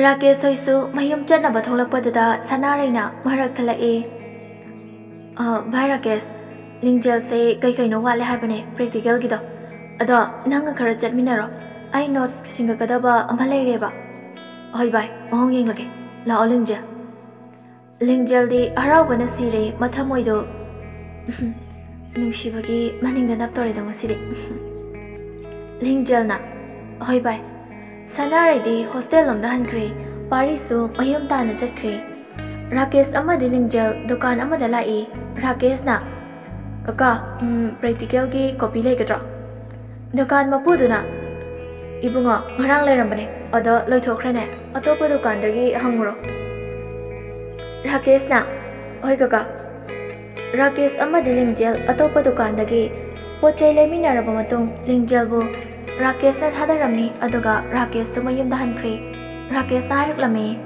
Rakesh hoisu mayum chanaba tholakpaduda Sanaraina marak thalai. Bhai Rakesh, Lingjel se kai kai no wale haibane practical gido. Ado nanga khara chatminaro. Ai notes singa kadaba ama leireba. Hoi bhai, mahong yeng lage. Lao Lingjel. Lingjel di haraubana sire mathamoido. Nungsibagi maningda naptore da masiri. Lingjel na. Hoi bhai. Sanarai di hostel lomda hankre. Parisu mayum tana chatkre. Rakesh amadi Lingjel dukan amada lai. Rakesh na. Kaka, practical ki copy legadra. Dukan mapuduna. Ibunga ngarang leirambane. Odo loithokhrane. Atopa dukan dagi hanguro. Rakesh na. Oi kaka. Rakesh amadi Lingjel atopa dukan dagi pochai leminaraba matung Lingjel bu Rakesh na thadarami aduga Rakesh su mayumda hankre. Rakesh na haraklami.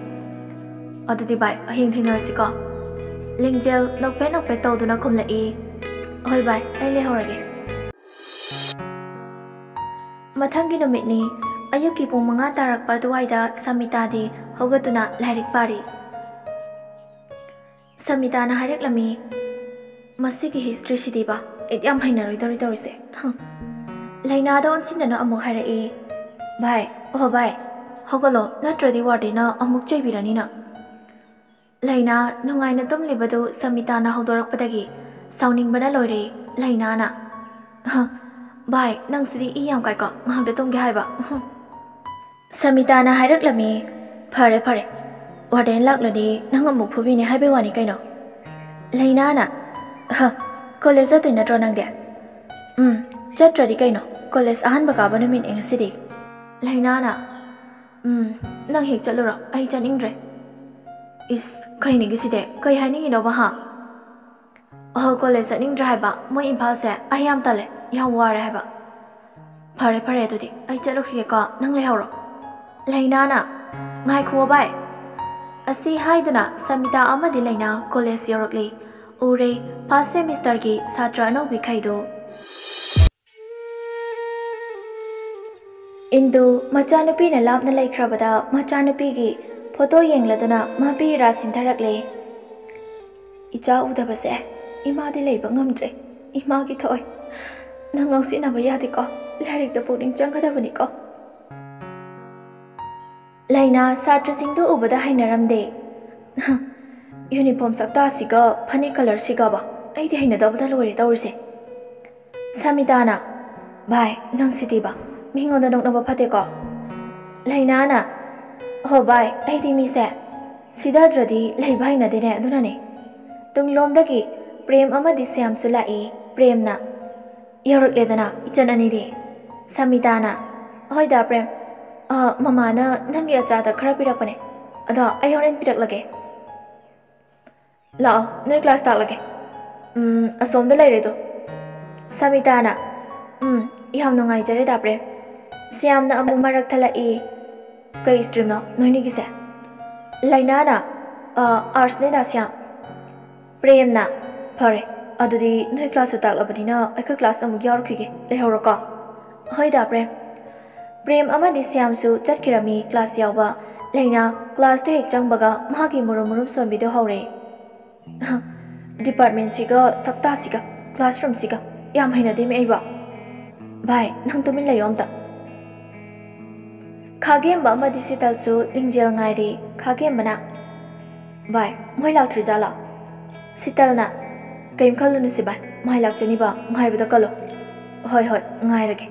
Adudi bai ahing thinarasiko. Lingjel nokpe tawduna khumlai. Hoi bai ai lehorage. Mathangi numitni ayuki pung 5 tarakpa duwaida Samita di hogatuna lairik pari. Samita na haraklami masigi history sidiba idyam hainaroi torise. Laina da onsinna amuk harai. Bai, oh bai. Hogalo natradi wardena amuk chaibirani na. Laina nungaina tumlibadu Samita na hodorakpadagi sauningbana loire Laina na. Bai, nang sidi iyam kai ko ngakda tumge haiba. Samita na hairaklami phare. Warden lakladi nang amuk phubini haibe wani kaino. Laina na. College atu natro nang de. Chatradi kaino. College ahan bakaba numin engasidi. Laina na. Nang hek chaluro ai chaningre. Is kaini giside kai haini no ba ha. College aning drive mo Imphal se ayam tale yam ware haba. Phare dudi ai chalu khike ka nang lehoro. Laina na ngai kho bai. Asi haiduna Samita amadi Laina college yorokli. Ure first semester gi satra no bikhaido. Indu machanupi na lapna laikhrabada machanupi gi photo yengladuna mapi ra sintharakle. Icha udabase ima di leiba ngamdre. Ima gi thoi. Nangau sinaba yadi ko. Larik da puding changkadabani ko. Laina satra singdu ubada hainaramde. Uniform sakta siga phani color siga ba. Ai di haina dabada lori tawrise. Samita na. Bye nang siti ba. Mingo da nokna ba phate ko. Laina na. Ho bai ai di mi se. Sidadradi lei bai na dene aduna ne. Tunglom dagi Prem amadi Syam sulai Prem na. Yorok ledana ichan ani di. Samita na. Hoi da Prem. Mama na nangi acha da khara pirakpane. Ada ai horen pirak lage. Lao noi class tak lage. Asom da laire do. Samita na. Iham nongai jare da Prem. Syam na amu marak thalai. Kai stream no noini gise. Laina na. Arts ne da Syam. Prem na. Phare. Adudi noi class utak labadina aika class amu yarukhige lehoraka. Hoi da Prem. Prem amadi Syam su chatkirami class yawba. Laina class to hek changbaga mahagi murum sombido hore. Department siga sakta siga classroom siga yam haina de me aiba. Bhai nang tumin layom ta. Khagem ba amadi Sital su Lingjel ngairi khagem bana. Bhai moi law trijala. Sital na kaim khalunu sibai mai lak chani ba ngai bada kalo. Hoi ngai rage.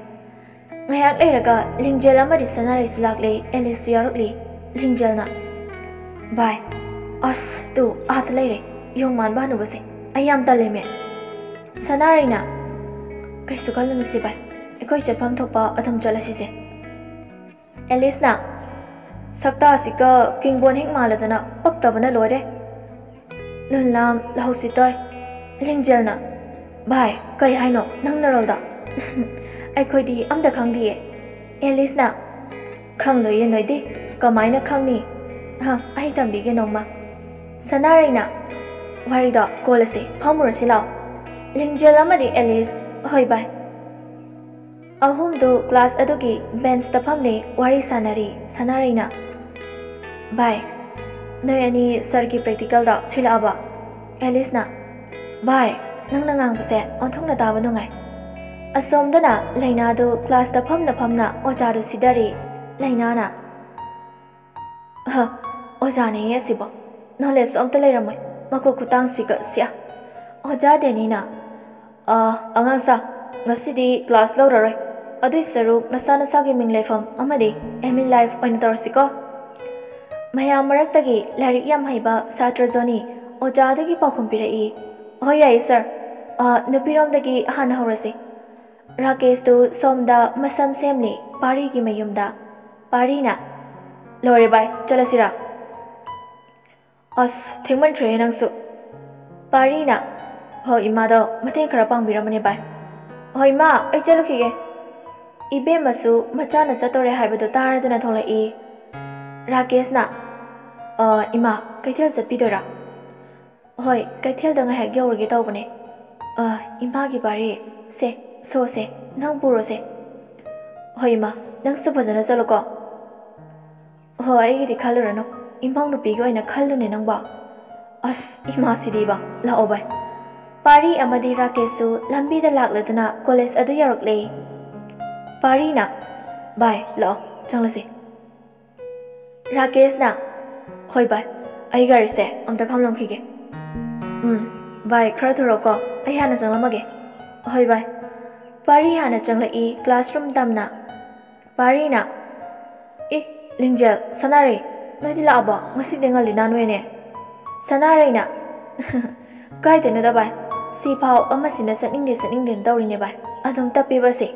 Ngayak leiraga Lingjel amadi Sanarai sulak le Alice yarukli Lingjel na. Bhai as tu at leire yong man ba nu base ayam taleme. Sanarai na kai su khalunu sibai ekoi chapam thokpa atham chalasi se. Alice na sakta sika kingbon hek maladana paktabana lore. Lunlam lahositoy. Lingjel na. Bhai kai haino nang narolda. Ai khoi di amda khangdi. Alice na khanglo ye noidi kamaina khangni. Ai tambi ge nongma. Sanarai na warida kolase phamurasi lao. Lingjel amadi Alice hoi bhai. Ahum do class adugi bench ta phamle wari sanari Sanarai na. ꯚꯥꯏ ꯅꯣꯏ ꯑꯅꯤ ꯁꯔꯒꯤ ꯄ꯭ꯔꯦꯛꯇꯤꯀꯦꯜꯗ ꯁꯤꯜꯂꯛꯑꯕ ꯑꯦꯂꯤꯁꯅ ꯚꯥꯏ ꯅꯪꯅ ꯉꯥꯡꯕꯁꯦ ꯑꯣꯟꯊꯣꯛꯅ ꯇꯥꯕ ꯅꯨꯡꯉꯥꯏ ꯑꯁꯣꯝꯗꯅ ꯂꯩꯅꯥꯗꯨ ꯀ꯭ꯂꯥꯁꯇ ꯐꯝꯅ ꯑꯣꯖꯥꯗꯨ ꯁꯤꯗꯔꯤ ꯂꯩꯅꯥꯅ ꯑꯣꯖꯥꯅꯦꯌꯦ ꯑꯁꯤꯕꯣ ꯅꯣꯂꯦꯖ ꯑꯝꯇ ꯂꯩꯔꯝꯃꯣꯏ ꯃꯀꯣꯛ ꯈꯨꯇꯥꯡꯁꯤꯒ ꯁꯤꯌꯥ ꯑꯣꯖꯥ ꯗꯦꯅꯤꯅ ꯑꯉꯥꯡꯁꯥ ꯉꯁꯤꯗꯤ ꯀ꯭ꯂꯥꯁ ꯂꯧꯔꯔꯣꯏ ꯑꯗꯨꯏ ꯁꯔꯨꯛ ꯅꯁꯥ ꯅꯁꯥꯒꯤ ꯃꯤꯡ ꯂꯩꯐꯝ ꯑꯃꯗꯤ ꯑꯦꯝ ꯏꯟ ꯂꯥꯏꯐ ꯑꯣꯏꯅ ꯇꯧꯔꯁꯤꯀꯣ ꯃꯌꯥꯝ ꯃꯔꯛꯇꯒꯤ ꯂꯥꯏꯔꯤꯛ ꯌꯥꯝ ꯍꯩꯕ ꯁꯥꯇ꯭ꯔ ꯖꯣꯅꯤ ꯑꯣꯖꯥꯗꯒꯤ ꯄꯥꯎꯈꯨꯝ ꯄꯤꯔꯛꯏ ꯍꯣꯏ ꯌꯥꯏꯌꯦ ꯁꯔ ꯅꯨꯄꯤꯔꯣꯝꯗꯒꯤ ꯍꯥꯟꯅ ꯍꯧꯔꯁꯤ ꯔꯥꯀꯦꯁꯇꯨ ꯁꯣꯝꯗ ꯃꯁꯝ ꯁꯦꯝꯂꯤ ꯄꯥꯔꯤꯒꯤ ꯃꯌꯨꯝꯗ ꯄꯥꯔꯤꯅ ꯂꯣꯏꯔꯦ ꯚꯥꯏ ꯆꯠꯂꯁꯤꯔꯥ ꯑꯁ ꯊꯦꯡꯃꯟꯈ꯭ꯔꯦꯍꯦ ꯅꯪꯁꯨ ꯄꯥꯔꯤꯅ ꯍꯣꯏ ꯏꯃꯥꯗꯣ ꯃꯇꯦꯡ ꯈꯔ ꯄꯥꯡꯕꯤꯔꯝꯃꯅꯦ ꯚꯥꯏ ꯍꯣꯏ ꯏꯃꯥ ꯑꯩ ꯆꯠꯂꯨꯈꯤꯒꯦ ꯏꯕꯦꯝꯃꯁꯨ ꯃꯆꯥꯅ ꯆꯠꯇꯣꯔꯦ ꯍꯥꯏꯕꯗꯨ ꯇꯥꯔꯗꯨꯅ ꯊꯣꯛꯂꯛꯏ ꯔꯥꯀꯦꯁꯅ ꯏꯃꯥ ꯀꯩꯊꯦꯜ ꯆꯠꯄꯤꯗꯣꯏꯔꯥ ꯍꯣꯏ ꯀꯩꯊꯦꯜꯗ ꯉꯥꯏꯍꯥꯛ ꯌꯧꯔꯒꯦ ꯇꯧꯕꯅꯦ ꯏꯃꯥꯒꯤ ꯄꯥꯔꯤ ꯁꯦ ꯁꯣꯁꯦ ꯅꯪ ꯄꯨꯔꯣꯁꯦ ꯍꯣꯏ ꯏꯃꯥ ꯅꯪꯁꯨ ꯐꯖꯅ ꯆꯠꯂꯨꯀꯣ ꯍꯣꯏ ꯑꯩꯒꯤꯗꯤ ꯈꯜꯂꯨꯔꯅꯨ ꯏꯃꯧ ꯅꯨꯄꯤꯒꯤ ꯑꯣꯏꯅ ꯈꯜꯂꯨꯅꯦ ꯅꯪꯕ ꯑꯁ ꯏꯃꯥꯁꯤꯗꯤꯕ ꯂꯥꯛꯑꯣ ꯚꯥꯏ ꯄꯥꯔꯤ ꯑꯃꯗꯤ ꯔꯥꯀꯦꯁꯁꯨ ꯂꯝꯕꯤꯗ ꯂꯥꯛꯂꯗꯨꯅ ꯀꯣꯂꯦꯖ ꯑꯗꯨ ꯌꯧꯔꯛꯂꯦ ꯄꯥꯔꯤꯅ ꯚꯥꯏ ꯂꯥꯛꯑꯣ ꯆꯪꯂꯁꯤ ꯔꯥꯀꯦꯁꯅ ꯍꯣꯏ ꯚꯥꯏ ꯑꯩ ꯒꯥꯔꯤꯁꯦ ꯑꯝꯇ ꯈꯥꯝꯂꯝꯈꯤꯒꯦ ꯚꯥꯏ ꯈꯔ ꯊꯨꯔꯛꯑꯣꯀꯣ ꯑꯩ ꯍꯥꯟꯅ ꯆꯪꯂꯝꯃꯒꯦ ꯍꯣꯏ ꯚꯥꯏ ꯄꯥꯔꯤ ꯍꯥꯟꯅ ꯆꯪꯂꯛꯏ ꯀ꯭ꯂꯥꯁꯔꯨꯝ ꯇꯝꯅ ꯄꯥꯔꯤꯅ ꯂꯤꯡꯖꯦꯜ ꯁꯅꯥꯔꯩ ꯅꯣꯏꯗꯤ ꯂꯥꯛꯑꯕꯣ ꯉꯁꯤꯗꯤ ꯉꯜꯂꯤꯅ ꯅꯣꯏꯅꯦ ꯁꯅꯥꯔꯩꯅ ꯀꯥꯏꯗꯩꯅꯣꯗ ꯚꯥꯏ ꯁꯤꯐꯥꯎ ꯑꯃꯁꯤꯅ ꯆꯠꯅꯤꯡꯗꯦꯅ ꯇꯧꯔꯤꯅꯦ ꯚꯥꯏ ꯑꯗꯨꯝ ꯇꯞꯄꯤꯕꯁꯦ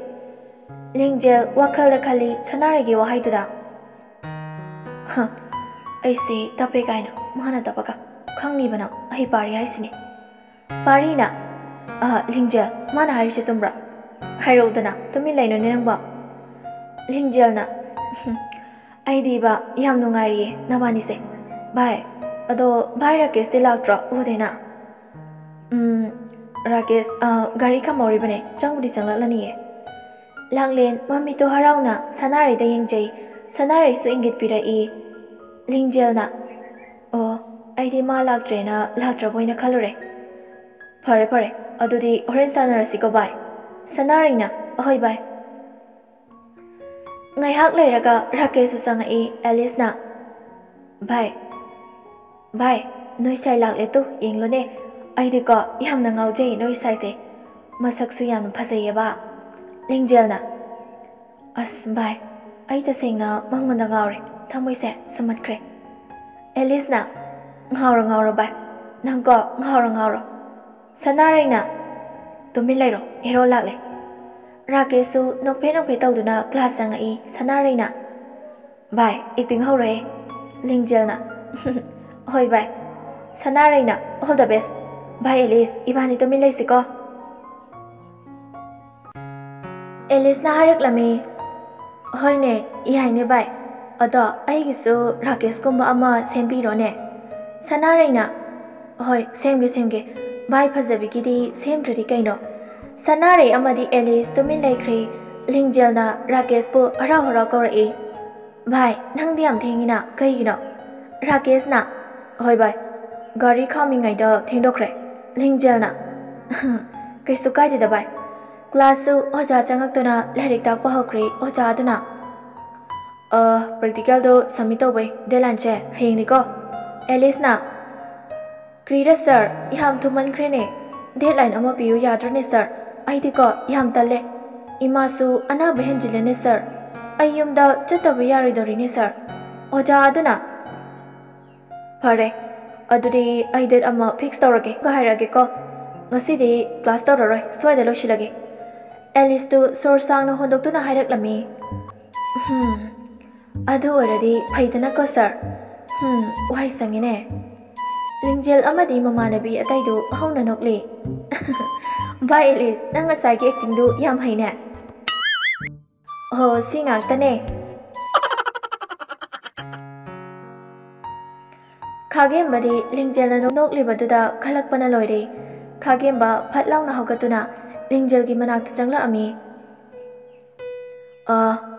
ꯂꯤꯡꯖꯦꯜ ꯋꯥꯈꯜꯗ ꯈꯜꯂꯤ ꯁꯅꯥꯔꯩꯒꯤ ꯋꯥꯍꯩꯗꯨꯗ ꯑꯩꯁꯤ ꯇꯞꯄꯦ ꯀꯥꯏꯅ ꯃꯥꯅ ꯇꯞꯄꯒ ꯈꯪꯂꯤꯕꯅ ꯑꯩ ꯄꯥꯔꯤ ꯍꯥꯏꯁꯤꯅꯤ ꯄꯥꯔꯤꯅ ꯂꯤꯡꯖꯦꯜ ꯃꯥꯅ ꯍꯥꯏꯔꯤꯁꯦ ꯆꯨꯝꯕ꯭ꯔꯥ ꯍꯥꯏꯔꯛꯎꯗꯅ ꯇꯨꯃꯤꯟ ꯂꯩꯅꯨꯅꯦ ꯅꯪꯕ ꯂꯤꯡꯖꯦꯜꯅ ꯑꯩꯗꯤꯕ ꯌꯥꯝ ꯅꯨꯡꯉꯥꯏꯔꯤꯌꯦ ꯅꯕꯥꯅꯤꯁꯦ ꯚꯥꯏ ꯑꯗꯣ ꯚꯥꯏ ꯔꯥꯀꯦꯁꯇꯤ ꯂꯥꯛꯇ꯭ꯔꯣ ꯎꯗꯦꯅ ꯔꯥꯀꯦꯁ ꯒꯥꯔꯤ ꯈꯝꯍꯧꯔꯤꯕꯅꯦ ꯆꯪꯕꯨꯗꯤ ꯆꯪꯂꯛꯂꯅꯤꯌꯦ ꯂꯥꯡꯂꯦꯟ ꯃꯃꯤꯠꯇꯣ ꯍꯔꯥꯎꯅ ꯁꯅꯥꯔꯩꯗ ꯌꯦꯡꯖꯩ ꯁꯅꯥꯔꯩꯁꯨ ꯏꯪꯒꯤꯠ ꯄꯤꯔꯛꯏ ꯂꯤꯡꯖꯦꯜꯅ ꯑꯣ ꯑꯩꯗꯤ ꯃꯥ ꯂꯥꯛꯇ꯭ꯔꯦꯅ ꯂꯥꯛꯇ꯭ꯔꯕꯣꯏꯅ ꯈꯜꯂꯨꯔꯦ ꯐꯔꯦ ꯑꯗꯨꯗꯤ ꯍꯣꯔꯦꯟ ꯁꯥꯟꯅꯔꯁꯤꯀꯣ ꯚꯥꯏ ꯁꯅꯥꯔꯩꯅ ꯑꯍꯣꯏ ꯚꯥꯏ ꯉꯥꯏꯍꯥꯛ ꯂꯩꯔꯒ ꯔꯥꯀꯦꯁꯁꯨ ꯆꯪꯉꯛꯏ ꯑꯦꯂꯤꯁꯅ ꯚꯥꯏ ꯅꯣꯏ ꯁꯥꯏ ꯂꯥꯛꯂꯦ ꯇꯨ ꯌꯦꯡꯂꯨꯅꯦ ꯑꯩꯗꯤꯀꯣ ꯌꯥꯝꯅ ꯉꯥꯎꯖꯩ ꯅꯣꯏ ꯁꯥꯏꯁꯦ ꯃꯁꯛꯁꯨ ꯌꯥꯝꯅ ꯐꯖꯩꯌꯦꯕ ꯂꯤꯡꯖꯦꯜꯅ ꯑꯁ ꯚꯥꯏ ꯑꯩ ꯇꯁꯦꯡꯅ ꯃꯉꯣꯟꯗ ꯉꯥꯎꯔꯦ ꯊꯃꯣꯏꯁꯦ ꯁꯨꯝꯍꯠꯈ꯭ꯔꯦ ꯑꯦꯂꯤꯁꯅ ꯉꯥꯎꯔꯣ ꯚꯥꯏ ꯅꯪꯀꯣ ꯉꯥꯎꯔꯣ ꯁꯅꯥꯔꯩꯅ ꯇꯨꯃꯤꯟ ꯂꯩꯔꯣ ꯍꯦꯔꯣ ꯂꯥꯛꯂꯦ ꯔꯥꯀꯦꯁꯁꯨ ꯅꯣꯛꯐꯦ ꯇꯧꯗꯨꯅ ꯀ꯭ꯂꯥꯁ ꯆꯪꯉꯛꯏ ꯁꯅꯥꯔꯩꯅ ꯚꯥꯏ ꯑꯦꯛꯇꯤꯡ ꯍꯧꯔꯛꯑꯦ ꯂꯤꯡꯖꯦꯜꯅ ꯍꯣꯏ ꯚꯥꯏ ꯁꯅꯥꯔꯩꯅ ꯑꯣꯜ ꯗ ꯕꯦꯁ ꯚꯥꯏ ꯑꯦꯂꯤꯁ ꯏꯕꯥꯅꯤ ꯇꯨꯃꯤꯟ ꯂꯩꯁꯤꯀꯣ ꯑꯦꯂꯤꯁꯅ ꯍꯥꯏꯔꯛꯂꯝꯃꯤ ꯍꯣꯏꯅꯦ ꯌꯥꯏꯅꯦ ꯚꯥꯏ ꯑꯗꯣ ꯑꯩꯒꯤꯁꯨ ꯔꯥꯀꯦꯁꯀꯨꯝꯕ ꯑꯃ ꯁꯦꯝꯕꯤꯔꯣꯅꯦ ꯁꯅꯥꯔꯩꯅ ꯍꯣꯏ ꯁꯦꯝꯒꯦ ꯚꯥꯏ ꯐꯖꯕꯤꯒꯤꯗꯤ ꯁꯦꯝꯗ꯭ꯔꯗꯤ ꯀꯩꯅꯣ ꯁꯅꯥꯔꯩ ꯑꯃꯗꯤ ꯑꯦꯂꯤꯁ ꯇꯨꯃꯤꯟ ꯂꯩꯈ꯭ꯔꯦ ꯂꯤꯡꯖꯦꯜꯅ ꯔꯥꯀꯦꯁꯄꯨ ꯍꯔꯥꯎ ꯀꯧꯔꯛꯏ ꯚꯥꯏ ꯅꯪꯗꯤ ꯌꯥꯝ ꯊꯦꯡꯉꯤꯅ ꯀꯩꯒꯤꯅꯣ ꯔꯥꯀꯦꯁꯅ ꯍꯣꯏ ꯚꯥꯏ ꯒꯥꯔꯤ ꯈꯥꯝꯃꯤꯉꯩꯗ ꯊꯦꯡꯗꯣꯛꯈ꯭ꯔꯦ ꯂꯤꯡꯖꯦꯜꯅ ꯀꯩꯁꯨ ꯀꯥꯏꯗꯦꯗ ꯚꯥꯏ ꯀ꯭ꯂꯥꯁꯁꯨ ꯑꯣꯖꯥ ꯆꯪꯉꯛꯇꯨꯅ ꯂꯥꯏꯔꯤꯛ ꯇꯥꯛꯄ ꯍꯧꯈ꯭ꯔꯦ ꯑꯣꯖꯥ ꯑꯗꯨꯅ ꯄ꯭ꯔꯦꯛꯇꯤꯀꯦꯜꯗꯣ ꯁꯕꯃꯤꯠ ꯇꯧꯕꯩ ꯗꯦꯗꯂꯥꯏꯟꯁꯦ ꯍꯌꯦꯡꯅꯤꯀꯣ ꯑꯦꯂꯤꯁꯅ ꯀ꯭ꯔꯤꯔ ꯁꯔ ꯌꯥꯝ ꯊꯨꯃꯟꯈ꯭ꯔꯦꯅꯦ ꯗꯦꯗꯂꯥꯏꯟ ꯑꯃ ꯄꯤꯌꯨ ꯌꯥꯗ꯭ꯔꯅꯦ ꯁꯔ ꯑꯩꯗꯤꯀꯣ ꯌꯥꯝ ꯇꯜꯂꯦ ꯏꯃꯥꯁꯨ ꯑꯅꯥꯕ ꯍꯦꯟꯖꯤꯜꯂꯦꯅꯦ ꯁꯔ ꯑꯩ ꯌꯨꯝꯗ ꯆꯠꯇꯕ ꯌꯥꯔꯣꯏꯗꯧꯔꯤꯅꯦ ꯁꯔ ꯑꯣꯖꯥ ꯑꯗꯨꯅ ꯐꯔꯦ ꯑꯗꯨꯗꯤ ꯑꯩ ꯗꯦꯠ ꯑꯃ ꯐꯤꯛꯁ ꯇꯧꯔꯒꯦ ꯍꯥꯏꯔꯛꯑꯒꯦꯀꯣ ꯉꯁꯤꯗꯤ ꯀ꯭ꯂꯥꯁ ꯇꯧꯔꯔꯣꯏ ꯁ꯭ꯋꯥꯏꯗ ꯂꯣꯏꯁꯤꯜꯂꯒꯦ ꯑꯦꯂꯤꯁꯇꯨ ꯁꯣꯔ ꯁꯥꯡꯅ ꯍꯣꯟꯗꯣꯛꯇꯨꯅ ꯍꯥꯏꯔꯛꯂꯝꯃꯤ ꯑꯗꯨ ꯑꯣꯏꯔꯗꯤ ꯐꯩꯗꯅꯀꯣ ꯁꯔ ꯋꯥꯍꯩ ꯁꯪꯉꯤꯅꯦ ꯂꯤꯡꯖꯦꯜ ꯑꯃꯗꯤ ꯃꯃꯥꯟꯅꯕꯤ ꯑꯇꯩꯗꯨ ꯍꯧꯅ ꯅꯣꯛꯂꯤ ꯚꯥꯏ ꯑꯦꯂꯤꯁ ꯅꯪ ꯉꯁꯥꯏꯒꯤ ꯑꯦꯛꯇꯤꯡꯗꯨ ꯌꯥꯝ ꯍꯩꯅꯦ ꯍꯣ ꯁꯤ ꯉꯥꯛꯇꯅꯦ ꯈꯥꯒꯦꯝꯕꯗꯤ ꯂꯤꯡꯖꯦꯜꯅ ꯅꯣꯛꯂꯤꯕꯗꯨꯗ ꯈꯜꯂꯛꯄꯅ ꯂꯣꯏꯔꯦ ꯈꯥꯒꯦꯝꯕ ꯐꯠ ꯂꯥꯎꯅ ꯍꯧꯒꯠꯇꯨꯅ ꯂꯤꯡꯖꯦꯜꯒꯤ ꯃꯅꯥꯛꯇ ꯆꯪꯂꯛꯑꯝꯃꯤ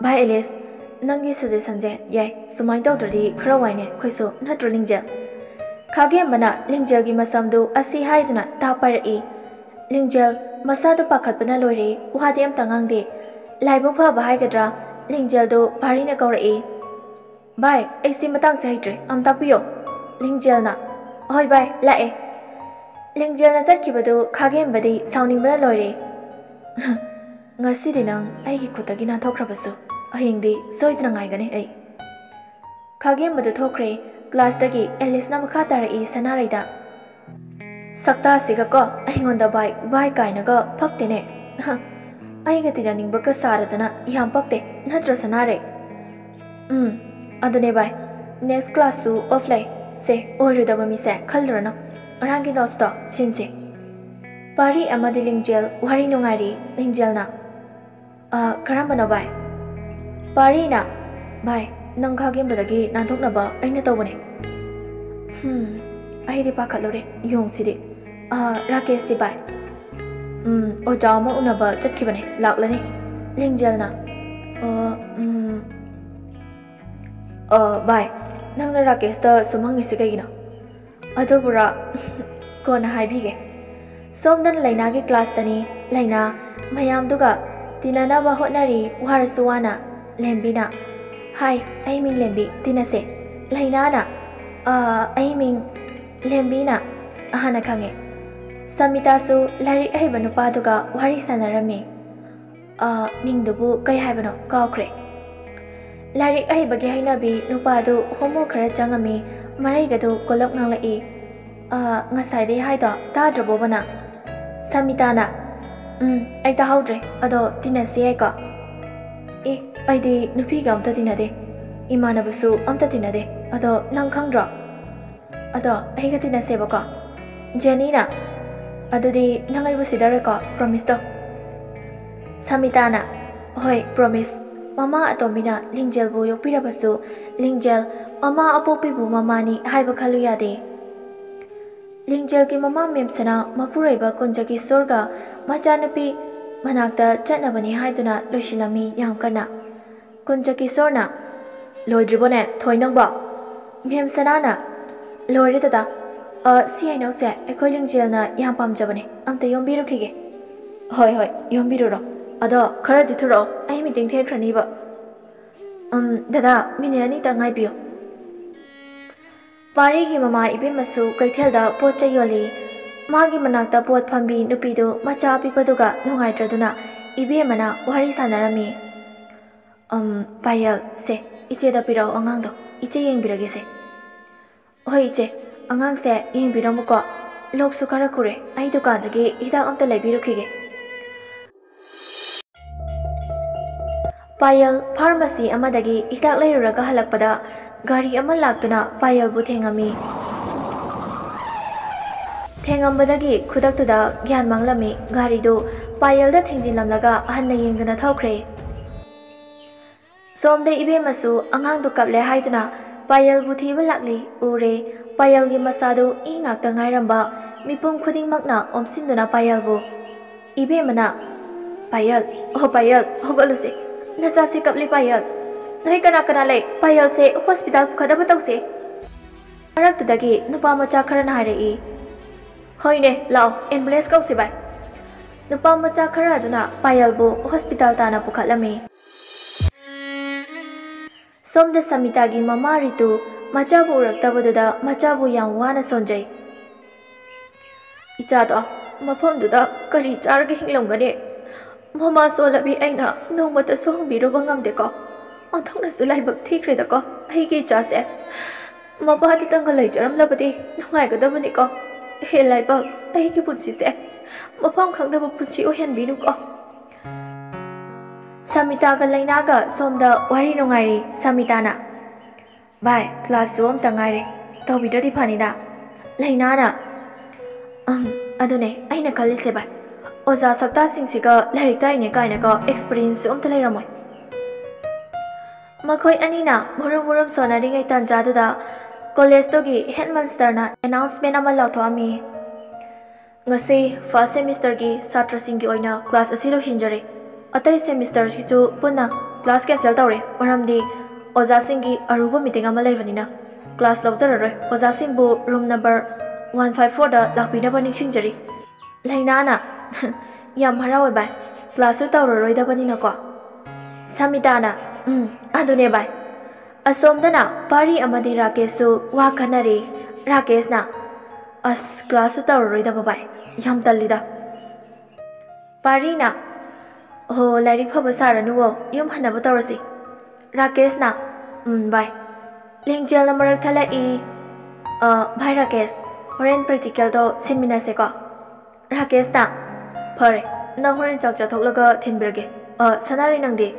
ꯚꯥꯏ ꯑꯦꯂꯤꯁ ꯅꯪꯒꯤ ꯁꯖꯦꯁꯟꯁꯦ ꯌꯥꯏ ꯁꯨꯃꯥꯏꯅ ꯇꯧꯗ꯭ꯔꯗꯤ ꯈꯔ ꯋꯥꯏꯅꯦ ꯑꯩꯈꯣꯏꯁꯨ ꯅꯠꯇ꯭ꯔꯣ ꯂꯤꯡꯖꯦꯜ ꯈꯥꯒꯦꯝꯕꯅ ꯂꯤꯡꯖꯦꯜꯒꯤ ꯃꯁꯝꯗꯨ ꯑꯁꯤ ꯍꯥꯏꯗꯨꯅ ꯇꯥ ꯄꯥꯏꯔꯛꯏ ꯂꯤꯡꯖꯦꯜ ꯃꯁꯥꯗꯨ ꯄꯥꯈꯠꯄꯅ ꯂꯣꯏꯔꯦ ꯋꯥꯗꯤ ꯑꯝꯇ ꯉꯥꯡꯗꯦ ꯂꯥꯏꯕꯛ ꯐꯕ ꯍꯥꯏꯒꯗ꯭ꯔꯥ ꯂꯤꯡꯖꯦꯜꯗꯨ ꯚꯥꯔꯤꯅ ꯀꯧꯔꯛꯏ ꯚꯥꯏ ꯑꯩꯁꯤ ꯃꯇꯥꯡꯁꯦ ꯍꯩꯇ꯭ꯔꯦ ꯑꯝ ꯇꯥꯛꯄꯤꯌꯣ ꯂꯤꯡꯖꯦꯜꯅ ꯑꯍꯣꯏ ꯚꯥꯏ ꯂꯥꯛꯑꯦ ꯂꯤꯡꯖꯦꯜꯅ ꯆꯠꯈꯤꯕꯗꯨ ꯈꯥꯒꯦꯝꯕꯗꯤ ꯁꯥꯎꯅꯤꯡꯕꯅ ꯂꯣꯏꯔꯦ ꯉꯁꯤꯗꯤ ꯅꯪ ꯑꯩꯒꯤ ꯈꯨꯠꯇꯒꯤ ꯅꯥꯟꯊꯣꯛꯈ꯭ꯔꯕꯁꯨ ꯍꯌꯦꯡꯗꯤ ꯁꯣꯏꯗꯅ ꯉꯥꯏꯒꯅꯤ ꯑꯩ ꯈꯥꯒꯦꯝꯕꯗꯨ ꯊꯣꯛꯈ꯭ꯔꯦ ꯀ꯭ꯂꯥꯁꯇꯒꯤ ꯑꯦꯂꯤꯁꯅ ꯃꯈꯥ ꯇꯥꯔꯛꯏ ꯁꯅꯥꯔꯩꯗ ꯁꯛꯇꯥꯁꯤꯒꯀꯣ ꯑꯩꯉꯣꯟꯗ ꯚꯥꯏ ꯀꯥꯏꯅꯒ ꯐꯛꯇꯦꯅꯦ ꯑꯩꯒ ꯇꯤꯟꯅꯅꯤꯡꯕꯒ ꯁꯥꯔꯗꯅ ꯌꯥꯝ ꯄꯛꯇꯦ ꯅꯠꯇ꯭ꯔꯣ ꯁꯅꯥꯔꯩ ꯑꯗꯨꯅꯦ ꯚꯥꯏ ꯅꯦꯛꯁ ꯀ꯭ꯂꯥꯁꯁꯨ ꯑꯣꯐ ꯂꯩ ꯁꯦ ꯑꯣꯏꯔꯣꯏꯗꯕ ꯃꯤꯁꯦ ꯈꯜꯂꯨꯔꯅꯨ ꯉꯔꯥꯡꯒꯤ ꯅꯣꯠꯁꯇꯣ ꯁꯤꯟꯁꯤ ꯄꯥꯔꯤ ꯑꯃꯗꯤ ꯂꯤꯡꯖꯦꯜ ꯋꯥꯔꯤ ꯅꯨꯡꯉꯥꯏꯔꯤ ꯂꯤꯡꯖꯦꯜꯅ ꯀꯔꯝꯕꯅꯣ ꯚꯥꯏ ꯄꯥꯔꯤꯅ ꯚꯥꯏ ꯅꯪ ꯈꯥꯒꯦꯝꯕꯗꯒꯤ ꯅꯥꯟꯊꯣꯛꯅꯕ ꯑꯩꯅ ꯇꯧꯕꯅꯦ ꯑꯩꯗꯤ ꯄꯥꯈꯠꯂꯨꯔꯦ ꯌꯣꯡꯁꯤꯗꯤ ꯔꯥꯀꯦꯁꯇꯤ ꯚꯥꯏ ꯑꯣꯖꯥ ꯑꯃ ꯎꯅꯕ ꯆꯠꯈꯤꯕꯅꯦ ꯂꯥꯛꯂꯅꯤ ꯂꯤꯡꯖꯦꯜꯅ ꯚꯥꯏ ꯅꯪꯅ ꯔꯥꯀꯦꯁꯇ ꯁꯨꯝ ꯍꯪꯉꯤꯁꯤ ꯀꯩꯒꯤꯅꯣ ꯑꯗꯨꯕꯨꯔꯥ ꯀꯣꯟꯅ ꯍꯥꯏꯕꯤꯒꯦ ꯁꯣꯝꯗꯅ ꯂꯩꯅꯥꯒꯤ ꯀ꯭ꯂꯥꯁꯇꯅꯤ ꯂꯩꯅꯥ ꯃꯌꯥꯝꯗꯨꯒ ꯇꯤꯟꯅꯅꯕ ꯍꯣꯠꯅꯔꯤ ꯋꯥꯔꯁꯨ ꯋꯥꯅ ꯂꯦꯝꯕꯤꯅ ꯍꯥꯏ ꯑꯩ ꯃꯤꯡ ꯂꯦꯝꯕꯤ ꯇꯤꯟꯅꯁꯦ ꯂꯩꯅꯥꯅ ꯑꯩ ꯃꯤꯡ ꯂꯦꯝꯕꯤꯅ ꯍꯥꯟꯅ ꯈꯪꯉꯦ ꯁꯃꯤꯇꯥꯁꯨ ꯂꯥꯏꯔꯤꯛ ꯑꯍꯩꯕ ꯅꯨꯄꯥꯗꯨꯒ ꯋꯥꯔꯤ ꯁꯥꯟꯅꯔꯝꯃꯤ ꯃꯤꯡꯗꯨꯕꯨ ꯀꯩ ꯍꯥꯏꯕꯅꯣ ꯀꯥꯎꯈ꯭ꯔꯦ ꯂꯥꯏꯔꯤꯛ ꯑꯍꯩꯕꯒꯤ ꯍꯩꯅꯕꯤ ꯅꯨꯄꯥꯗꯨ ꯍꯣꯃꯣ ꯈꯔ ꯆꯪꯉꯝꯃꯤ ꯃꯔꯩꯒꯗꯨ ꯀꯣꯜꯂꯞ ꯉꯥꯡꯂꯛꯏ ꯉꯁꯥꯏꯗꯩ ꯍꯥꯏꯗꯣ ꯇꯥꯗ꯭ꯔꯕꯣꯕ ꯅꯪ ꯁꯃꯤꯇꯥꯅ ꯑꯩ ꯇꯥꯍꯧꯗ꯭ꯔꯦ ꯑꯗꯣ ꯇꯤꯟꯅꯁꯤ ꯌꯥꯏꯀꯣ ꯑꯩꯗꯤ ꯅꯨꯄꯤꯒ ꯑꯝꯇ ꯇꯤꯟꯅꯗꯦ ꯏꯃꯥꯟꯅꯕꯁꯨ ꯑꯝꯇ ꯇꯤꯟꯅꯗꯦ ꯑꯗꯣ ꯅꯪ ꯈꯪꯗ꯭ꯔꯣ ꯑꯗꯣ ꯑꯩꯒ ꯇꯤꯟꯅꯁꯦꯕꯀꯣ ꯖꯦꯅꯤꯅ ꯑꯗꯨꯗꯤ ꯅꯪ ꯑꯩꯕꯨ ꯁꯤꯗꯔꯦꯀꯣ ꯄ꯭ꯔꯣꯃꯤꯁ ꯇꯧ ꯁꯃꯤꯇꯥꯅ ꯍꯣꯏ ꯄ꯭ꯔꯣꯃꯤꯁ ꯃꯃꯥ ꯑꯇꯣꯝꯕꯤꯅ ꯂꯤꯡꯖꯦꯜꯕꯨ ꯌꯣꯛꯄꯤꯔꯕꯁꯨ ꯂꯤꯡꯖꯦꯜ ꯃꯃꯥ ꯑꯄꯣꯛꯄꯤꯕꯨ ꯃꯃꯥꯅꯤ ꯍꯥꯏꯕ ꯈꯜꯂꯨ ꯌꯥꯗꯦ ꯂꯤꯡꯖꯦꯜꯒꯤ ꯃꯃꯥ ꯃꯦꯝꯁꯅ ꯃꯄꯨꯔꯣꯏꯕ ꯀꯨꯟꯖꯀꯤꯁꯣꯔꯒ ꯃꯆꯥꯅꯨꯄꯤ ꯃꯅꯥꯛꯇ ꯆꯠꯅꯕꯅꯤ ꯍꯥꯏꯗꯨꯅ ꯂꯣꯏꯁꯤꯜꯂꯝꯃꯤ ꯌꯥꯝ ꯀꯟꯅ ꯀꯨꯟꯖꯀꯤꯁꯣꯔꯅ ꯂꯣꯏꯗ꯭ꯔꯤꯕꯣꯅꯦ ꯊꯣꯏ ꯅꯪꯕꯣ ꯃꯦꯝꯁꯅꯥꯅ ꯂꯣꯏꯔꯦ ꯗꯗꯥ ꯁꯤ ꯍꯩꯅꯧꯁꯦ ꯑꯩꯈꯣꯏ ꯂꯤꯡꯖꯦꯜꯅ ꯌꯥꯝ ꯄꯥꯝꯖꯕꯅꯦ ꯑꯝꯇ ꯌꯣꯝꯕꯤꯔꯨꯈꯤꯒꯦ ꯍꯣꯏ ꯌꯣꯝꯕꯤꯔꯨꯔꯣ ꯑꯗꯣ ꯈꯔꯗꯤ ꯊꯨꯔꯛꯑꯣ ꯑꯩ ꯃꯤꯇꯤꯡ ꯊꯦꯡꯈ꯭ꯔꯅꯤꯕ ꯗꯗꯥ ꯃꯤꯅꯤꯠ ꯑꯅꯤꯇ ꯉꯥꯏꯕꯤꯌꯨ ꯄꯥꯔꯤꯒꯤ ꯃꯃꯥ ꯏꯕꯦꯝꯃꯁꯨ ꯀꯩꯊꯦꯜꯗ ꯄꯣꯠ ꯆꯩ ꯌꯣꯜꯂꯤ ꯃꯥꯒꯤ ꯃꯅꯥꯛꯇ ꯄꯣꯠ ꯐꯝꯕꯤ ꯅꯨꯄꯤꯗꯨ ꯃꯆꯥ ꯑꯄꯤꯛꯄꯗꯨꯒ ꯅꯨꯡꯉꯥꯏꯇ꯭ꯔꯗꯨꯅ ꯏꯕꯦꯝꯃꯅ ꯋꯥꯔꯤ ꯁꯥꯟꯅꯔꯝꯃꯤ ꯄꯥꯌꯜ ꯁꯦ ꯏꯆꯦꯗ ꯄꯤꯔꯛꯑꯣ ꯑꯉꯥꯡꯗꯣ ꯏꯆꯦ ꯌꯦꯡꯕꯤꯔꯒꯦꯁꯦ ꯍꯣꯏ ꯏꯆꯦ ꯑꯉꯥꯡꯁꯦ ꯌꯦꯡꯕꯤꯔꯝꯃꯨꯀꯣ ꯂꯣꯛꯁꯨ ꯈꯔ ꯈꯨꯔꯦ ꯑꯩ ꯗꯨꯀꯥꯟꯗꯒꯤ ꯍꯤꯗꯥꯛ ꯑꯝꯇ ꯂꯩꯕꯤꯔꯨꯈꯤꯒꯦ ꯄꯥꯌꯜ ꯐꯥꯔꯃꯥꯁꯤ ꯑꯃꯗꯒꯤ ꯍꯤꯗꯥꯛ ꯂꯩꯔꯨꯔꯒ ꯍꯜꯂꯛꯄꯗ ꯒꯥꯔꯤ ꯑꯃ ꯂꯥꯛꯇꯨꯅ ꯄꯥꯌꯜꯕꯨ ꯊꯦꯡꯉꯝꯃꯤ ꯊꯦꯡꯉꯝꯕꯗꯒꯤ ꯈꯨꯗꯛꯇꯨꯗ ꯒ꯭ꯌꯥꯟ ꯃꯥꯡꯂꯝꯃꯤ ꯒꯥꯔꯤꯗꯨ ꯄꯥꯌꯜꯗ ꯊꯦꯡꯖꯤꯜꯂꯝꯂꯒ ꯍꯟꯅ ꯌꯦꯡꯗꯨꯅ ꯊꯧꯈ꯭ꯔꯦ ꯁꯣꯝꯗ ꯏꯕꯦꯝꯃꯁꯨ ꯑꯉꯥꯡꯗꯨ ꯀꯞꯂꯦ ꯍꯥꯏꯗꯨꯅ ꯄꯥꯌꯜꯕꯨ ꯊꯤꯕ ꯂꯥꯛꯂꯤ ꯎꯔꯦ ꯄꯥꯌꯜꯒꯤ ꯃꯆꯥꯗꯨ ꯉꯥꯛꯇ ꯉꯥꯏꯔꯝꯕ ꯃꯤꯄꯨꯝ ꯈꯨꯗꯤꯡꯃꯛꯅ ꯑꯣꯝꯁꯤꯟꯗꯨꯅ ꯄꯥꯌꯜꯕꯨ ꯏꯕꯦꯝꯃꯅ ꯄꯥꯌꯜ ꯄꯥꯌꯜ ꯍꯧꯒꯠꯂꯨꯁꯦ ꯅꯆꯥꯁꯦ ꯀꯞꯂꯤ ꯄꯥꯌꯜ ꯅꯣꯏ ꯀꯅꯥ ꯂꯩ ꯄꯥꯌꯜꯁꯦ ꯍꯣꯁꯄꯤꯇꯥꯜ ꯄꯨꯈꯠꯅꯕ ꯇꯧꯁꯦ ꯃꯔꯛꯇꯨꯗꯒꯤ ꯅꯨꯄꯥ ꯃꯆꯥ ꯈꯔꯅ ꯍꯥꯏꯔꯛꯏ ꯍꯣꯏꯅꯦ ꯂꯥꯛꯑꯣ ꯑꯦꯝꯕꯨꯂꯦꯟꯁ ꯀꯧꯁꯤ ꯚꯥꯏ ꯅꯨꯄꯥ ꯃꯆꯥ ꯈꯔ ꯑꯗꯨꯅ ꯄꯥꯌꯜꯕꯨ ꯍꯣꯁꯄꯤꯇꯥꯜ ꯇꯥꯅ ꯄꯨꯈꯠꯂꯝꯃꯤ ꯁꯣꯝꯗ ꯁꯃꯤꯇꯥꯒꯤ ꯃꯃꯥ ꯔꯤꯇꯨ ꯃꯆꯥꯕꯨ ꯎꯔꯛꯇꯕꯗꯨꯗ ꯃꯆꯥꯕꯨ ꯌꯥꯝ ꯋꯥꯅ ꯁꯣꯟꯖꯩ ꯏꯆꯥꯗꯣ ꯃꯐꯝꯗꯨꯗ ꯀꯔꯤ ꯆꯥꯔꯒ ꯍꯤꯡꯂꯝꯒꯅꯤ ꯃꯃꯥ ꯁꯣꯜꯂꯕꯤ ꯑꯩꯅ ꯅꯣꯡꯃꯇꯁꯨ ꯍꯪꯕꯤꯔꯨꯕ ꯉꯝꯗꯦꯀꯣ ꯑꯣꯟꯊꯣꯛꯅꯁꯨ ꯂꯥꯏꯕꯛ ꯊꯤꯈ꯭ꯔꯦꯗꯀꯣ ꯑꯩꯒꯤ ꯏꯆꯥꯁꯦ ꯃꯄꯥꯗꯨꯇꯪꯒ ꯂꯩꯖꯔꯝꯂꯕꯗꯤ ꯅꯨꯡꯉꯥꯏꯒꯗꯕꯅꯤꯀꯣ ꯍꯦ ꯂꯥꯏꯕꯛ ꯑꯩꯒꯤ ꯄꯨꯟꯁꯤꯁꯦ ꯃꯐꯝ ꯈꯪꯗꯕ ꯄꯨꯟꯁꯤ ꯑꯣꯏꯍꯟꯕꯤꯅꯨꯀꯣ ꯁꯃꯤꯇꯥꯒ ꯂꯩꯅꯥꯒ ꯁꯣꯝꯗ ꯋꯥꯔꯤ ꯅꯨꯡꯉꯥꯏꯔꯤ ꯁꯃꯤꯇꯥꯅ ꯚꯥꯏ ꯀ꯭ꯂꯥꯁꯁꯨ ꯑꯝꯇ ꯉꯥꯏꯔꯦ ꯇꯧꯕꯤꯗ꯭ꯔꯗꯤ ꯐꯅꯤꯗ ꯂꯩꯅꯥꯅ ꯑꯗꯨꯅꯦ ꯑꯩꯅ ꯈꯜꯂꯤꯁꯦ ꯚꯥꯏ ꯑꯣꯖꯥ ꯁꯛꯇꯥꯁꯤꯡꯁꯤꯒ ꯂꯥꯏꯔꯤꯛ ꯇꯥꯛꯏꯅꯦ ꯀꯥꯏꯅꯒ ꯑꯦꯛꯁꯄꯤꯔꯤꯌꯦꯟꯁꯁꯨ ꯑꯝꯇ ꯂꯩꯔꯝꯃꯣꯏ ꯃꯈꯣꯏ ꯑꯅꯤꯅ ꯃꯨꯔꯨꯝ ꯁꯣꯟꯅꯔꯤꯉꯩ ꯇꯥꯟꯖꯥꯗꯨꯗ ꯀꯣꯂꯦꯖꯇꯨꯒꯤ ꯍꯦꯗꯃꯥꯁꯇꯔꯅ ꯑꯦꯅꯥꯎꯟꯁꯃꯦꯟ ꯑꯃ ꯂꯥꯎꯊꯣꯛꯑꯝꯃꯤ ꯉꯁꯤ ꯐꯥꯔꯁꯠ ꯁꯦꯃꯤꯁꯇꯔꯒꯤ ꯁꯥꯇ꯭ꯔꯁꯤꯡꯒꯤ ꯑꯣꯏꯅ ꯀ꯭ꯂꯥꯁ ꯑꯁꯤ ꯂꯣꯏꯁꯤꯟꯖꯔꯦ ꯑꯇꯩ ꯁꯦꯃꯤꯁꯇꯔꯁꯤꯁꯨ ꯄꯨꯟꯅ ꯀ꯭ꯂꯥꯁ ꯀꯦꯟꯁꯦꯜ ꯇꯧꯔꯦ ꯃꯔꯝꯗꯤ ꯑꯣꯖꯥꯁꯤꯡꯒꯤ ꯑꯔꯨꯕ ꯃꯤꯇꯤꯡ ꯑꯃ ꯂꯩꯕꯅꯤꯅ ꯀ꯭ꯂꯥꯁ ꯂꯧꯖꯔꯔꯣꯏ ꯑꯣꯖꯥꯁꯤꯡꯕꯨ ꯔꯨꯝ ꯅꯝꯕꯔ 154ꯗ ꯂꯥꯛꯄꯤꯅꯕ ꯅꯤꯡꯁꯤꯡꯖꯔꯤ ꯂꯩꯅꯥꯅ ꯌꯥꯝ ꯍꯔꯥꯎꯋꯦ ꯚꯥꯏ ꯀ꯭ꯂꯥꯁꯁꯨ ꯇꯧꯔꯔꯣꯏꯗꯕꯅꯤꯅꯀꯣ ꯁꯃꯤꯇꯥꯅ ꯑꯗꯨꯅꯦ ꯚꯥꯏ ꯑꯁꯣꯝꯗꯅ ꯄꯥꯔꯤ ꯑꯃꯗꯤ ꯔꯥꯀꯦꯁꯁꯨ ꯋꯥ ꯈꯟꯅꯔꯤ ꯔꯥꯀꯦꯁꯅ ꯑꯁ ꯀ꯭ꯂꯥꯁꯁꯨ ꯇꯧꯔꯔꯣꯏꯗꯕ ꯚꯥꯏ ꯌꯥꯝ ꯇꯜꯂꯤꯗ ꯄꯥꯔꯤꯅ ꯍꯣ ꯂꯥꯏꯔꯤꯛ ꯐꯕ ꯁꯥꯔꯅꯨꯋꯣ ꯌꯨꯝ ꯍꯟꯅꯕ ꯇꯧꯔꯁꯤ ꯔꯥꯀꯦꯁꯅ ꯚꯥꯏ ꯂꯤꯡꯖꯦꯜꯅ ꯃꯔꯛ ꯊꯠꯂꯛꯏ ꯚꯥꯏ ꯔꯥꯀꯦꯁ ꯍꯣꯔꯦꯟ ꯄ꯭ꯔꯦꯛꯇꯤꯀꯦꯜꯗꯣ ꯁꯤꯟꯃꯤꯟꯅꯁꯦꯀꯣ ꯔꯥꯀꯦꯁꯅ ꯐꯔꯦ ꯅꯪ ꯍꯣꯔꯦꯟ ꯆꯥꯛ ꯆꯥꯊꯣꯛꯂꯒ ꯊꯤꯟꯕꯤꯔꯒꯦ ꯁꯅꯥꯔꯤ ꯅꯪꯗꯤ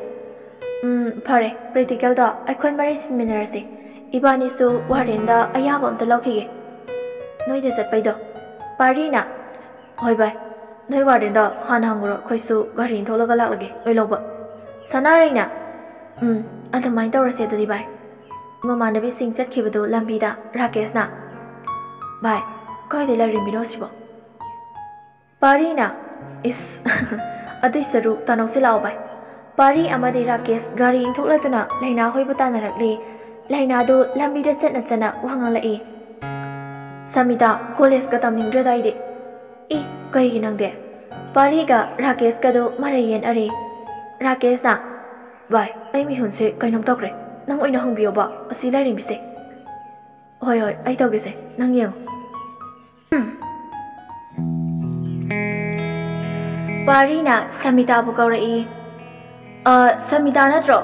ꯐꯔꯦ ꯄ꯭ꯔꯦꯛꯇꯤꯀꯦꯜꯗꯣ ꯑꯩꯈꯣꯏ ꯃꯔꯤ ꯁꯤꯟꯃꯤꯟꯅꯔꯁꯤ ꯏꯕꯥꯅꯤꯁꯨ ꯋꯥꯔꯗꯦꯟꯗ ꯑꯌꯥꯕ ꯑꯝꯇ ꯂꯧꯈꯤꯒꯦ ꯅꯣꯏꯗ ꯆꯠꯄꯩꯗꯣ ꯄꯥꯔꯤꯅ ꯍꯣꯏ ꯚꯥꯏ ꯅꯣꯏ ꯋꯥꯔꯗꯦꯟꯗꯣ ꯍꯥꯟꯅ ꯍꯪꯉꯨꯔꯣ ꯑꯩꯈꯣꯏꯁꯨ ꯒꯥꯔꯤ ꯊꯣꯛꯂꯒ ꯂꯥꯛꯂꯒꯦ ꯂꯣꯏ ꯂꯧꯕ ꯁꯅꯥꯔꯩꯅ ꯑꯗꯨꯃꯥꯏꯅ ꯇꯧꯔꯁꯦ ꯑꯗꯨꯗꯤ ꯚꯥꯏ ꯃꯃꯥꯟꯅꯕꯤꯁꯤꯡ ꯆꯠꯈꯤꯕꯗꯨ ꯂꯝꯕꯤꯗ ꯔꯥꯀꯦꯁꯅ ꯚꯥꯏ ꯀꯥꯏꯗ ꯂꯩꯔꯝꯃꯤꯅꯣ ꯁꯤꯕꯣ ꯄꯥꯔꯤꯅ ꯏꯁ ꯑꯗꯨꯏ ꯁꯔꯨꯛ ꯇꯥꯅꯧꯁꯤ ꯂꯥꯛꯑꯣ ꯚꯥꯏ ꯄꯥꯔꯤ ꯑꯃꯗꯤ ꯔꯥꯀꯦꯁ ꯒꯥꯔꯤ ꯏꯟꯊꯣꯛꯂꯗꯨꯅ ꯂꯩꯅꯥ ꯍꯣꯏꯕꯨ ꯇꯥꯟꯅꯔꯛꯂꯤ ꯂꯩꯅꯥꯗꯨ ꯂꯝꯕꯤꯗ ꯆꯠꯅ ꯆꯠꯅ ꯋꯥ ꯉꯥꯡꯂꯛꯏ ꯁꯃꯤꯇꯥ ꯀꯣꯂꯦꯖꯀ ꯇꯝꯅꯤꯡꯗ꯭ꯔꯦꯗ ꯑꯩꯗꯤ ꯀꯩꯒꯤ ꯅꯪꯗꯤ ꯄꯥꯔꯤꯒ ꯔꯥꯀꯦꯁꯀꯗꯨ ꯃꯔꯩ ꯌꯦꯠꯅꯔꯤ ꯔꯥꯀꯦꯁꯅ ꯚꯥꯏ ꯑꯩ ꯃꯤꯍꯨꯟꯁꯦ ꯀꯩꯅꯣꯝ ꯇꯧꯈ꯭ꯔꯦ ꯅꯪ ꯑꯣꯏꯅ ꯍꯪꯕꯤꯌꯣꯕ ꯑꯁꯤ ꯂꯩꯔꯤꯕꯤꯁꯦ ꯍꯣꯏ ꯑꯩ ꯇꯧꯒꯦꯁꯦ ꯅꯪ ꯌꯦꯡꯉꯣ ꯄꯥꯔꯤꯅ ꯁꯃꯤꯇꯥꯕꯨ ꯀꯧꯔꯛꯏ ꯁꯃꯤꯇꯥ ꯅꯠꯇ꯭ꯔꯣ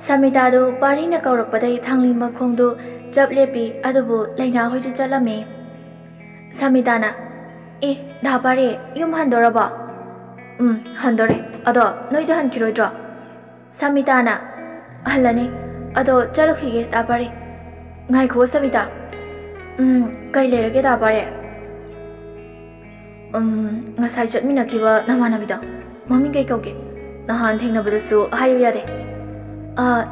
ꯁꯃꯤꯇꯥꯗꯨ ꯄꯥꯔꯤꯅ ꯀꯧꯔꯛꯄꯗꯩ ꯊꯥꯡꯂꯤ ꯃꯈꯣꯡꯗꯨ ꯆꯞ ꯂꯦꯞꯄꯤ ꯑꯗꯨꯕꯨ ꯂꯩꯅꯥ ꯍꯣꯏꯗꯤ ꯆꯠꯂꯝꯃꯤ ꯁꯃꯤꯇꯥꯅ ꯙꯥ ꯄꯥꯔꯤ ꯌꯨꯝ ꯍꯟꯗꯣꯔꯕꯣ ꯍꯟꯗꯣꯔꯦ ꯑꯗꯣ ꯅꯣꯏꯗꯤ ꯍꯟꯈꯤꯔꯣꯏꯗ꯭ꯔꯣ ꯁꯃꯤꯇꯥꯅ ꯍꯜꯂꯅꯤ ꯑꯗꯣ ꯆꯠꯂꯨꯈꯤꯒꯦ ꯙꯥ ꯄꯥꯔꯤ ꯉꯥꯏꯈꯣ ꯁꯃꯤꯇꯥ ꯀꯩ ꯂꯩꯔꯒꯦ ꯙꯥ ꯄꯥꯔꯤ ngасai ꯆꯠꯃꯤꯟꯅꯈꯤꯕ ꯅꯃꯥꯟꯅꯕꯤꯗꯣ ꯃꯃꯤꯡ ꯀꯩ ꯀꯧꯒꯦ ꯅꯍꯥꯟ ꯊꯦꯡꯅꯕꯗꯁꯨ ꯍꯥꯏꯌꯨ ꯌꯥꯗꯦ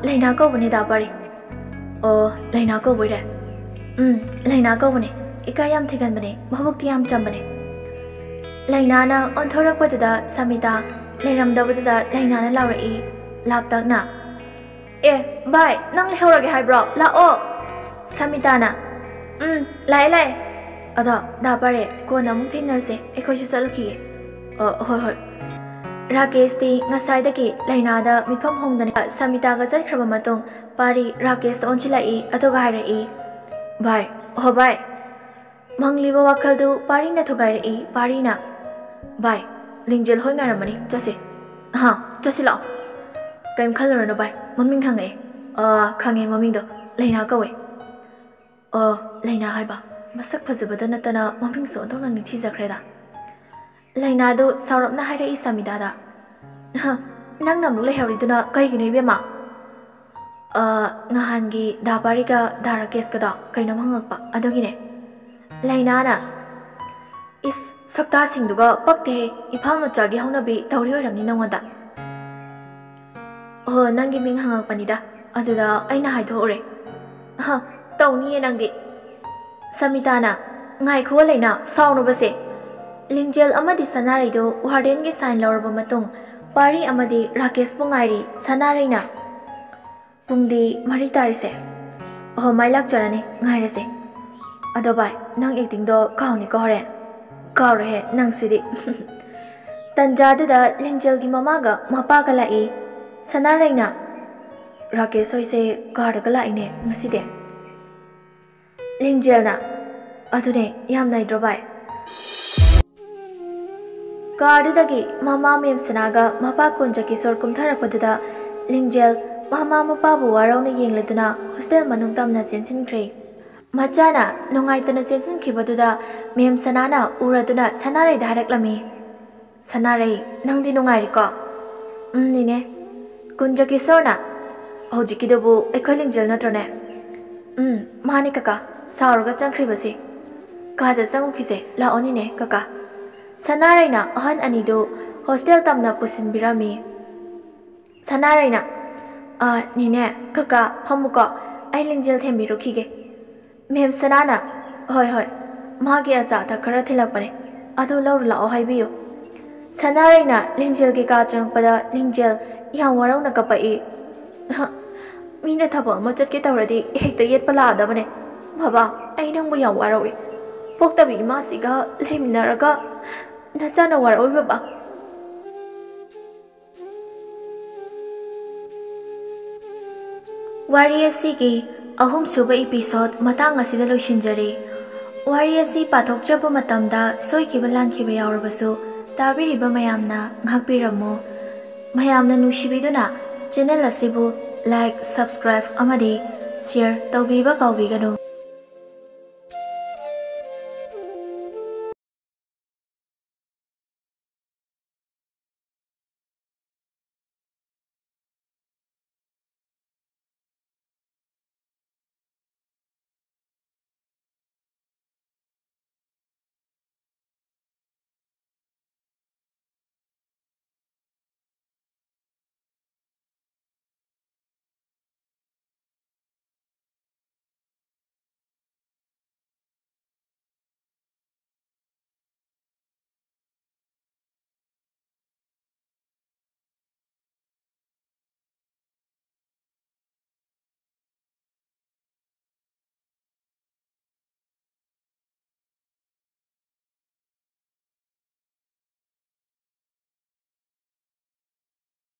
ꯂꯩꯅꯥ ꯀꯧꯕꯅꯦ ꯗꯥ ꯄꯥꯔꯤ ꯂꯩꯅꯥ ꯀꯧꯕꯩꯔꯦ ꯂꯩꯅꯥ ꯀꯧꯕꯅꯦ ꯏꯀꯥꯏ ꯌꯥꯝ ꯊꯤꯒꯟꯕꯅꯦ ꯃꯕꯨꯛꯇꯤ ꯌꯥꯝ ꯆꯝꯕꯅꯦ ꯂꯩꯅꯥꯅ ꯑꯣꯟꯊꯣꯔꯛꯄꯗꯨꯗ ꯁꯃꯤꯇꯥ ꯂꯩꯔꯝꯗꯕꯗꯨꯗ ꯂꯩꯅꯥꯅ ꯂꯥꯎꯔꯛꯏ ꯂꯥꯞꯇꯛꯅ ꯚꯥꯏ ꯅꯪ ꯂꯩꯍꯧꯔꯒꯦ ꯍꯥꯏꯕ꯭ꯔꯣ ꯂꯥꯛꯑꯣ ꯁꯃꯤꯇꯥꯅ ꯂꯥꯛꯑꯦ ꯑꯗꯣ ꯗꯥ ꯄꯥꯔꯤ ꯀꯣꯟꯅ ꯑꯃꯨꯛ ꯊꯦꯡꯅꯔꯁꯦ ꯑꯩꯈꯣꯏꯁꯨ ꯆꯠꯂꯨꯈꯤꯒꯦ ꯍꯣꯏ ꯔꯥꯀꯦꯁꯇꯤ ꯉꯁꯥꯏꯗꯒꯤ ꯂꯩꯅꯥꯗ ꯃꯤꯠꯐꯝ ꯍꯣꯡꯗꯅ ꯁꯃꯤꯇꯥꯒ ꯆꯠꯈ꯭ꯔꯕ ꯃꯇꯨꯡ ꯄꯥꯔꯤ ꯔꯥꯀꯦꯁꯇ ꯑꯣꯟꯁꯤꯜꯂꯛꯏ ꯑꯗꯨꯒ ꯍꯥꯏꯔꯛꯏ ꯚꯥꯏ ꯃꯪꯂꯤꯕ ꯋꯥꯈꯜꯗꯨ ꯄꯥꯔꯤꯅ ꯊꯨꯒꯥꯏꯔꯛꯏ ꯄꯥꯔꯤꯅ ꯚꯥꯏ ꯂꯤꯡꯖꯦꯜ ꯍꯣꯏ ꯉꯥꯏꯔꯝꯃꯅꯤ ꯆꯠꯁꯦ ꯆꯠꯁꯤ ꯂꯥꯛꯑꯣ ꯀꯩꯝ ꯈꯜꯂꯨꯔꯅꯨ ꯚꯥꯏ ꯃꯃꯤꯡ ꯈꯪꯉꯛꯑꯦ ꯈꯪꯉꯦ ꯃꯃꯤꯡꯗꯣ ꯂꯩꯅꯥ ꯀꯧꯋꯦ ꯂꯩꯅꯥ ꯍꯥꯏꯕ ꯃꯁꯛ ꯐꯖꯕꯗ ꯅꯠꯇꯅ ꯃꯃꯤꯡꯁꯨ ꯑꯣꯟꯊꯣꯛꯅ ꯅꯤꯡꯊꯤꯖꯈ꯭ꯔꯦꯗ ꯂꯩꯅꯥꯗꯨ ꯁꯥꯎꯔꯞꯅ ꯍꯥꯏꯔꯛꯏ ꯁꯃꯤꯇꯥꯗ ꯅꯪꯅ ꯑꯃꯨꯛ ꯂꯩꯍꯧꯔꯤꯗꯨꯅ ꯀꯩꯒꯤꯅꯣ ꯏꯕꯦꯝꯃ ꯅꯍꯥꯟꯒꯤ ꯗꯥ ꯄꯥꯔꯤꯒ ꯗꯥ ꯔꯥꯀꯦꯁꯀꯗꯣ ꯀꯩꯅꯣꯝ ꯍꯪꯉꯛꯄ ꯑꯗꯨꯒꯤꯅꯦ ꯂꯩꯅꯥꯅ ꯁꯛꯇꯥꯁꯤꯡꯗꯨꯒ ꯄꯛꯇꯦꯍꯦ ꯏꯝꯐꯥꯜ ꯃꯆꯥꯒꯤ ꯍꯧꯅꯕꯤ ꯇꯧꯔꯤ ꯑꯣꯏꯔꯝꯅꯤ ꯅꯪꯉꯣꯟꯗ ꯅꯪꯒꯤ ꯃꯤꯡ ꯍꯪꯉꯛꯄꯅꯤꯗ ꯑꯗꯨꯗ ꯑꯩꯅ ꯍꯥꯏꯗꯣꯛꯎꯔꯦ ꯇꯧꯅꯤꯌꯦ ꯅꯪꯗꯤ ꯁꯃꯤꯇꯥꯅ ꯉꯥꯏꯈꯣ ꯂꯩꯅꯥ ꯁꯥꯎꯅꯨꯕꯁꯦ ꯂꯤꯡꯖꯦꯜ ꯑꯃꯗꯤ ꯁꯅꯥꯔꯩꯗꯨ ꯋꯥꯔꯗꯦꯟꯒꯤ ꯁꯥꯏꯟ ꯂꯧꯔꯕ ꯃꯇꯨꯡ ꯄꯥꯔꯤ ꯑꯃꯗꯤ ꯔꯥꯀꯦꯁꯄꯨ ꯉꯥꯏꯔꯤ ꯁꯅꯥꯔꯩꯅ ꯄꯨꯡꯗꯤ 4 ꯇꯥꯔꯤꯁꯦ ꯃꯥꯏ ꯂꯥꯛꯆꯔꯅꯤ ꯉꯥꯏꯔꯁꯦ ꯑꯗꯣ ꯚꯥꯏ ꯅꯪ ꯑꯦꯛꯇꯤꯡꯗꯣ ꯀꯥꯎꯅꯤꯀꯣ ꯍꯣꯔꯦꯟ ꯀꯥꯎꯔꯣꯏꯍꯦ ꯅꯪꯁꯤꯗꯤ ꯇꯟꯖꯥꯗꯨꯗ ꯂꯤꯡꯖꯦꯜꯒꯤ ꯃꯃꯥꯒ ꯃꯄꯥꯒ ꯂꯥꯛꯏ ꯁꯅꯥꯔꯩꯅ ꯔꯥꯀꯦꯁ ꯍꯣꯏꯁꯦ ꯀꯥꯔꯗꯒ ꯂꯥꯛꯏꯅꯦ ꯉꯁꯤꯗꯤ ꯂꯤꯡꯖꯦꯜꯅ ꯑꯗꯨꯅꯦ ꯌꯥꯝ ꯅꯩꯗ꯭ꯔꯣ ꯚꯥꯏ ꯀꯥꯔꯗꯨꯗꯒꯤ ꯃꯃꯥ ꯃꯦꯝꯁꯅꯥꯒ ꯃꯄꯥ ꯀꯨꯟꯖꯀꯤꯁꯣꯔ ꯀꯨꯝꯊꯔꯛꯄꯗꯨꯗ ꯂꯤꯡꯖꯦꯜ ꯃꯃꯥ ꯃꯄꯥꯕꯨ ꯋꯥꯔꯧꯅ ꯌꯦꯡꯂꯗꯨꯅ ꯍꯣꯁꯇꯦꯜ ꯃꯅꯨꯡ ꯇꯝꯅ ꯆꯦꯟꯁꯤꯟꯈ꯭ꯔꯦ ꯃꯆꯥꯅ ꯅꯨꯡꯉꯥꯏꯇꯅ ꯆꯦꯟꯁꯤꯟꯈꯤꯕꯗꯨꯗ ꯃꯦꯝꯁꯅꯥꯅ ꯎꯔꯗꯨꯅ ꯁꯅꯥꯔꯩꯗ ꯍꯥꯏꯔꯛꯂꯝꯃꯤ ꯁꯅꯥꯔꯩ ꯅꯪꯗꯤ ꯅꯨꯡꯉꯥꯏꯔꯤꯀꯣ ꯅꯤꯅꯦ ꯀꯨꯟꯖꯀꯤꯁꯣꯔꯅ ꯍꯧꯖꯤꯛꯀꯤꯗꯨꯕꯨ ꯑꯩꯈꯣꯏ ꯂꯤꯡꯖꯦꯜ ꯅꯠꯇ꯭ꯔꯣꯅꯦ ꯃꯥꯅꯦ ꯀꯀꯥ ꯁꯥꯎꯔꯒ ꯆꯪꯈ꯭ꯔꯤꯕꯁꯤ ꯀꯥꯗ ꯆꯪꯉꯨꯈꯤꯁꯦ ꯂꯥꯛꯑꯣꯅꯤꯅꯦ ꯀꯀꯥ ꯁꯅꯥꯔꯩꯅ ꯑꯍꯟ ꯑꯅꯤꯗꯨ ꯍꯣꯁꯇꯦꯜ ꯇꯝꯅ ꯄꯨꯁꯤꯟꯕꯤꯔꯝꯃꯤ ꯁꯅꯥꯔꯩꯅ ꯅꯤꯅꯦ ꯀꯀꯥ ꯐꯝꯃꯨꯀꯣ ꯑꯩ ꯂꯤꯡꯖꯦꯜ ꯊꯦꯝꯕꯤꯔꯨꯈꯤꯒꯦ ꯃꯦꯝꯁꯅꯥꯅ ꯍꯣꯏ ꯃꯥꯒꯤ ꯑꯆꯥ ꯑꯊꯛ ꯈꯔ ꯊꯤꯜꯂꯛꯄꯅꯦ ꯑꯗꯨ ꯂꯧꯔꯨ ꯂꯥꯛꯑꯣ ꯍꯥꯏꯕꯤꯌꯨ ꯁꯅꯥꯔꯩꯅ ꯂꯤꯡꯖꯦꯜꯒꯤ ꯀꯥ ꯆꯪꯉꯛꯄꯗ ꯂꯤꯡꯖꯦꯜ ꯌꯥꯝ ꯋꯥꯔꯧꯅ ꯀꯞꯄꯛꯏ꯫ ꯃꯤꯅ ꯊꯕꯛ ꯑꯃ ꯆꯠꯀꯦ ꯇꯧꯔꯗꯤ ꯍꯦꯛꯇ ꯌꯦꯠꯄ ꯂꯥꯛꯑꯗꯕꯅꯦ꯫ ꯕꯕꯥ, ꯑꯩ ꯅꯪꯕꯨ ꯌꯥꯝ ꯋꯥꯔꯧꯏ꯫ ꯄꯣꯛꯇꯕ ꯏꯃꯥꯁꯤꯒ ꯂꯩꯃꯤꯟꯅꯔꯒ ꯅꯆꯥꯅ ꯋꯥꯔꯧꯏ ꯕꯕꯥ꯫ ꯋꯥꯔꯤ ꯑꯁꯤꯒꯤ ꯑꯍꯨꯝꯁꯨꯕ ꯏꯄꯤꯁꯣꯗ ꯃꯇꯥꯡ ꯑꯁꯤꯗ ꯂꯣꯏꯁꯤꯟꯖꯔꯤ꯫ ꯋꯥꯔꯤ ꯑꯁꯤ ꯄꯥꯊꯣꯛꯆꯕ ꯃꯇꯝꯗ ꯁꯣꯏꯈꯤꯕ ꯂꯥꯟꯈꯤꯕ ꯌꯥꯎꯔꯕꯁꯨ ꯇꯥꯕꯤꯔꯤꯕ ꯃꯌꯥꯝꯅ ꯉꯥꯛꯄꯤꯔꯝꯃꯨ꯫ ꯃꯌꯥꯝꯅ ꯅꯨꯡꯁꯤꯕꯤꯗꯨꯅ ꯆꯦꯅꯦꯜ ꯑꯁꯤꯕꯨ ꯂꯥꯏꯛ, ꯁꯕꯁꯀ꯭ꯔꯥꯏꯕ ꯑꯃꯗꯤ ꯁꯦꯌꯔ ꯇꯧꯕꯤꯕ ꯀꯥꯎꯕꯤꯒꯅꯨ꯫